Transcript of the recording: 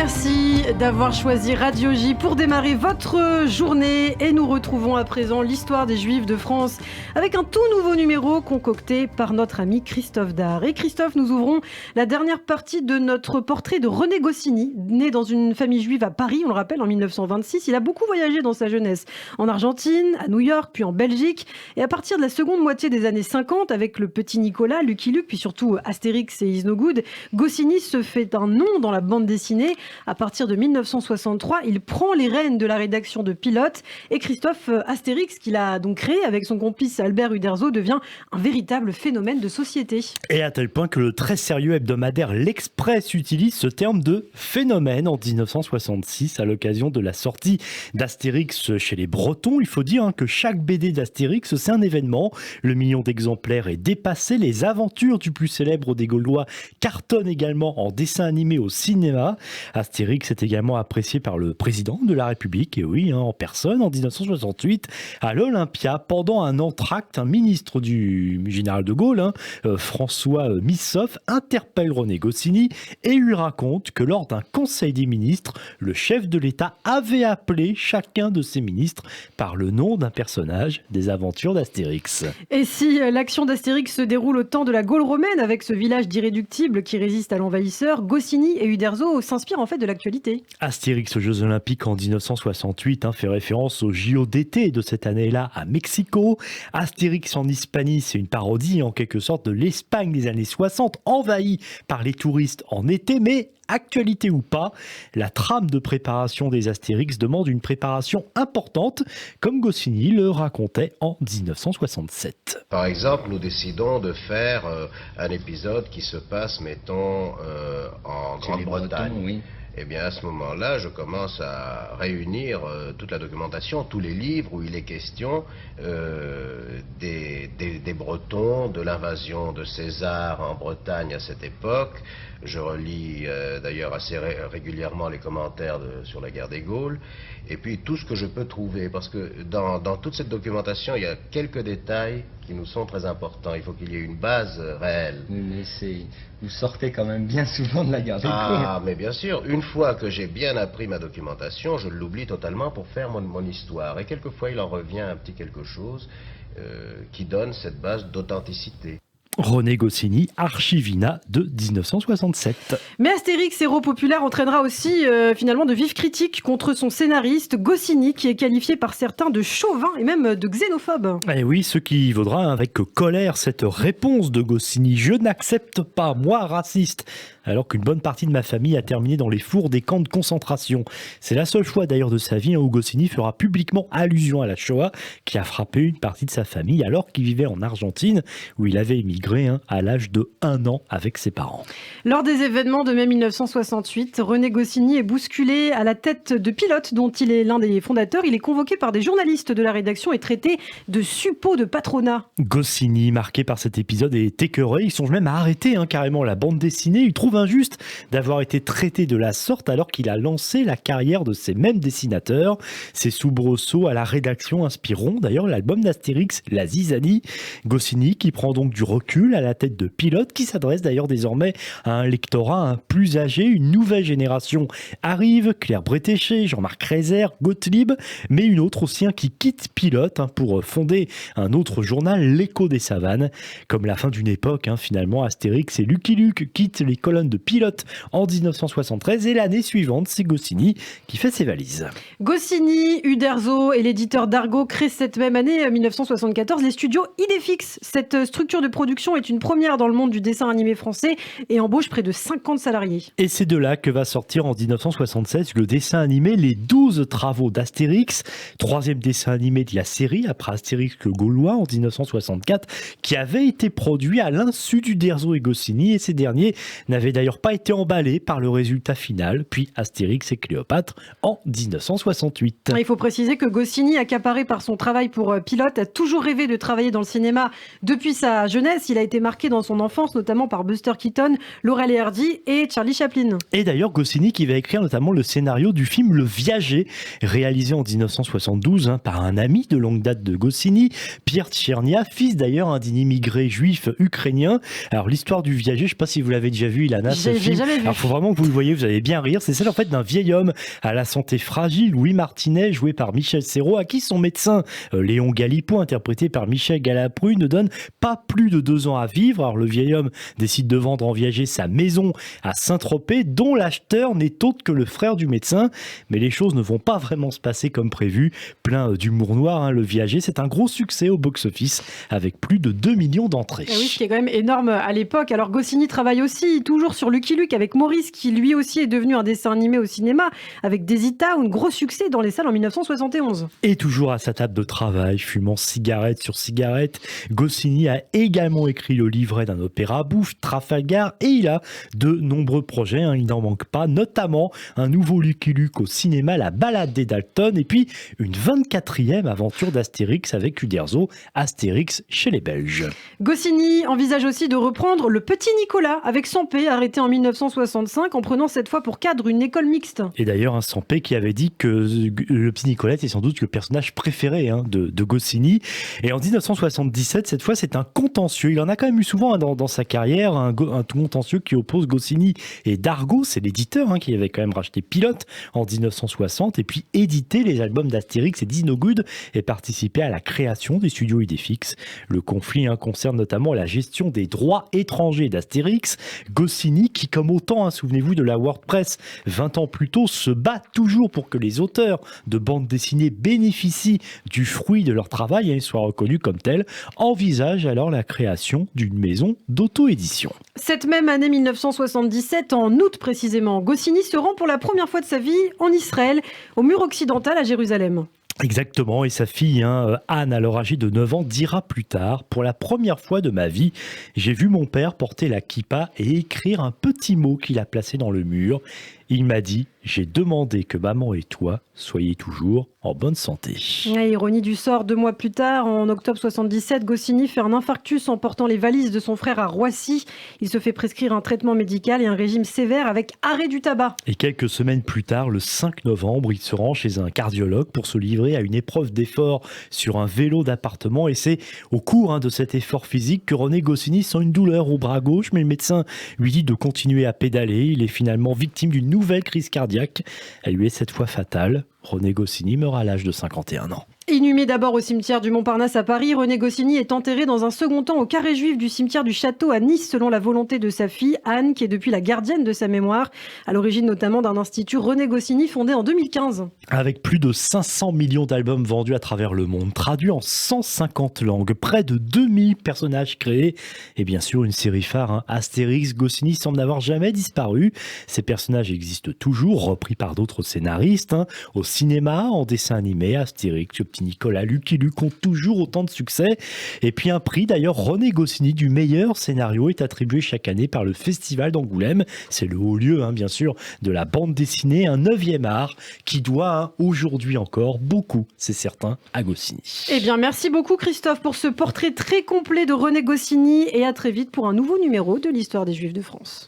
merci d'avoir choisi Radio J pour démarrer votre journée. Et nous retrouvons à présent l'histoire des Juifs de France avec un tout nouveau numéro concocté par notre ami Christophe Dard. Et Christophe, nous ouvrons la dernière partie de notre portrait de René Goscinny. Né dans une famille juive à Paris, on le rappelle, en 1926, il a beaucoup voyagé dans sa jeunesse. En Argentine, à New York, puis en Belgique. Et à partir de la seconde moitié des années 50, avec le petit Nicolas, Lucky Luke, puis surtout Astérix et Is No Good, Goscinny se fait un nom dans la bande dessinée. À partir de 1963, il prend les rênes de la rédaction de Pilote et Christophe, Astérix, qu'il a donc créé avec son complice Albert Uderzo, devient un véritable phénomène de société. Et à tel point que le très sérieux hebdomadaire L'Express utilise ce terme de phénomène en 1966 à l'occasion de la sortie d'Astérix chez les Bretons. Il faut dire que chaque BD d'Astérix, c'est un événement. Le million d'exemplaires est dépassé. Les aventures du plus célèbre des Gaulois cartonnent également en dessin animé au cinéma. Astérix est également apprécié par le président de la République, et oui, en personne, en 1968, à l'Olympia, pendant un entracte, un ministre du général de Gaulle, François Missoff, interpelle René Goscinny et lui raconte que lors d'un conseil des ministres, le chef de l'État avait appelé chacun de ses ministres par le nom d'un personnage des aventures d'Astérix. Et si l'action d'Astérix se déroule au temps de la Gaule romaine, avec ce village d'irréductibles qui résiste à l'envahisseur, Goscinny et Uderzo s'inspirent en fait de l'actualité. Astérix aux Jeux Olympiques en 1968 fait référence aux JO d'été de cette année-là à Mexico. Astérix en Hispanie, c'est une parodie en quelque sorte de l'Espagne des années 60, envahie par les touristes en été, mais actualité ou pas, la trame de préparation des Astérix demande une préparation importante, comme Goscinny le racontait en 1967. Par exemple, nous décidons de faire un épisode qui se passe, mettons, en Grande-Bretagne. Oui. Eh bien, à ce moment-là, je commence à réunir toute la documentation, tous les livres où il est question des Bretons, de l'invasion de César en Bretagne à cette époque. Je relis d'ailleurs assez régulièrement les commentaires sur la guerre des Gaules. Et puis tout ce que je peux trouver, parce que dans toute cette documentation, il y a quelques détails qui nous sont très importants. Il faut qu'il y ait une base réelle. Mais vous sortez quand même bien souvent de la guerre des Gaules. Ah, mais bien sûr. Une fois que j'ai bien appris ma documentation, je l'oublie totalement pour faire mon histoire. Et quelquefois, il en revient un petit quelque chose qui donne cette base d'authenticité. René Goscinny, Archivina de 1967. Mais Astérix, héros populaire, entraînera aussi finalement de vives critiques contre son scénariste Goscinny, qui est qualifié par certains de chauvin et même de xénophobe. Et oui, ce qui vaudra avec colère cette réponse de Goscinny: je n'accepte pas, moi raciste, alors qu'une bonne partie de ma famille a terminé dans les fours des camps de concentration. C'est la seule fois d'ailleurs de sa vie où Goscinny fera publiquement allusion à la Shoah, qui a frappé une partie de sa famille alors qu'il vivait en Argentine, où il avait émigré à l'âge de 1 an avec ses parents. Lors des événements de mai 1968, René Goscinny est bousculé à la tête de Pilote, dont il est l'un des fondateurs. Il est convoqué par des journalistes de la rédaction et traité de suppôt de patronat. Goscinny, marqué par cet épisode, est écœuré. Il songe même à arrêter carrément la bande dessinée. Il trouve injuste d'avoir été traité de la sorte alors qu'il a lancé la carrière de ces mêmes dessinateurs. Ces soubresauts à la rédaction inspireront d'ailleurs l'album d'Astérix, La Zizanie. Goscinny qui prend donc du recul à la tête de Pilote, qui s'adresse d'ailleurs désormais à un lectorat plus âgé. Une nouvelle génération arrive, Claire Bretéché, Jean-Marc Reiser, Gottlieb, mais une autre aussi qui quitte Pilote pour fonder un autre journal, L'Écho des Savanes. Comme la fin d'une époque, finalement, Astérix et Lucky Luke quittent les colonnes de Pilote en 1973 et l'année suivante, c'est Goscinny qui fait ses valises. Goscinny, Uderzo et l'éditeur Dargaud créent cette même année, 1974, les studios Idéfix. Cette structure de production est une première dans le monde du dessin animé français et embauche près de 50 salariés. Et c'est de là que va sortir en 1976 le dessin animé Les 12 travaux d'Astérix, troisième dessin animé de la série après Astérix le Gaulois en 1964, qui avait été produit à l'insu d'Uderzo et Goscinny, et ces derniers n'avaient d'ailleurs pas été emballés par le résultat final, puis Astérix et Cléopâtre en 1968. Il faut préciser que Goscinny, accaparé par son travail pour Pilote, a toujours rêvé de travailler dans le cinéma depuis sa jeunesse. Il a été marqué dans son enfance notamment par Buster Keaton, Laurel et Hardy et Charlie Chaplin. Et d'ailleurs Goscinny qui va écrire notamment le scénario du film Le Viager, réalisé en 1972 par un ami de longue date de Goscinny, Pierre Tchernia, fils d'ailleurs d'un immigré juif ukrainien. Alors l'histoire du Viager, je ne sais pas si vous l'avez déjà vu, il Anna, ce film. Jamais vu. Alors, il faut vraiment que vous le voyez, vous allez bien rire. C'est celle en fait d'un vieil homme à la santé fragile, Louis Martinet, joué par Michel Serrault, à qui son médecin, Léon Galipeau, interprété par Michel Galabru, ne donne pas plus de 2 ans à vivre. Alors, le vieil homme décide de vendre en viager sa maison à Saint-Tropez, dont l'acheteur n'est autre que le frère du médecin. Mais les choses ne vont pas vraiment se passer comme prévu. Plein d'humour noir, Le Viager, c'est un gros succès au box-office avec plus de 2 millions d'entrées. Et oui, ce qui est quand même énorme à l'époque. Alors Goscinny travaille aussi toujours sur Lucky Luke avec Maurice, qui lui aussi est devenu un dessin animé au cinéma avec Daisy Town, gros succès dans les salles en 1971. Et toujours à sa table de travail, fumant cigarette sur cigarette, Goscinny a également écrit le livret d'un opéra bouffe, Trafalgar, et il a de nombreux projets, il n'en manque pas, notamment un nouveau Lucky Luke au cinéma, La Balade des Dalton, et puis une 24e aventure d'Astérix avec Uderzo, Astérix chez les Belges. Goscinny envisage aussi de reprendre Le Petit Nicolas avec Sampé, arrêté en 1965, en prenant cette fois pour cadre une école mixte. Et d'ailleurs, Sampé qui avait dit que Le Petit Nicolas est sans doute le personnage préféré de Goscinny. Et en 1977, cette fois, c'est un contentieux. Il en a quand même eu souvent dans sa carrière, un contentieux qui oppose Goscinny et Dargaud, c'est l'éditeur qui avait quand même racheté Pilote en 1960 et puis édité les albums d'Astérix et Dino Good et participé à la création des studios Idéfix. Le conflit concerne notamment la gestion des droits étrangers d'Astérix. Goscinny, qui comme autant, souvenez-vous de la WordPress 20 ans plus tôt, se bat toujours pour que les auteurs de bandes dessinées bénéficient du fruit de leur travail et soient reconnus comme tels, envisage alors la création d'une maison d'auto-édition. Cette même année 1977, en août précisément, Goscinny se rend pour la première fois de sa vie en Israël, au mur occidental à Jérusalem. Exactement, et sa fille, Anne, alors âgée de 9 ans, dira plus tard: pour la première fois de ma vie, j'ai vu mon père porter la kippa et écrire un petit mot qu'il a placé dans le mur. Il m'a dit: j'ai demandé que maman et toi soyez toujours en bonne santé. Ironie du sort, 2 mois plus tard, en octobre 77, Goscinny fait un infarctus en portant les valises de son frère à Roissy. Il se fait prescrire un traitement médical et un régime sévère avec arrêt du tabac. Et quelques semaines plus tard, le 5 novembre, il se rend chez un cardiologue pour se livrer à une épreuve d'effort sur un vélo d'appartement. Et c'est au cours de cet effort physique que René Goscinny sent une douleur au bras gauche, mais le médecin lui dit de continuer à pédaler. Il est finalement victime d'une nouvelle crise cardiaque. Elle lui est cette fois fatale. René Goscinny meurt à l'âge de 51 ans. Inhumé d'abord au cimetière du Montparnasse à Paris, René Goscinny est enterré dans un second temps au carré juif du cimetière du Château à Nice, selon la volonté de sa fille Anne, qui est depuis la gardienne de sa mémoire, à l'origine notamment d'un institut René Goscinny fondé en 2015. Avec plus de 500 millions d'albums vendus à travers le monde, traduits en 150 langues, près de 2000 personnages créés, et bien sûr une série phare, Astérix, Goscinny semble n'avoir jamais disparu. Ces personnages existent toujours, repris par d'autres scénaristes, au cinéma, en dessin animé. Astérix, le Petit Nicolas, Lucky Luke ont toujours autant de succès. Et puis un prix, d'ailleurs, René Goscinny du meilleur scénario est attribué chaque année par le Festival d'Angoulême. C'est le haut lieu, bien sûr, de la bande dessinée, un 9e art qui doit aujourd'hui encore beaucoup, c'est certain, à Goscinny. Eh bien, merci beaucoup Christophe pour ce portrait très complet de René Goscinny et à très vite pour un nouveau numéro de l'Histoire des Juifs de France.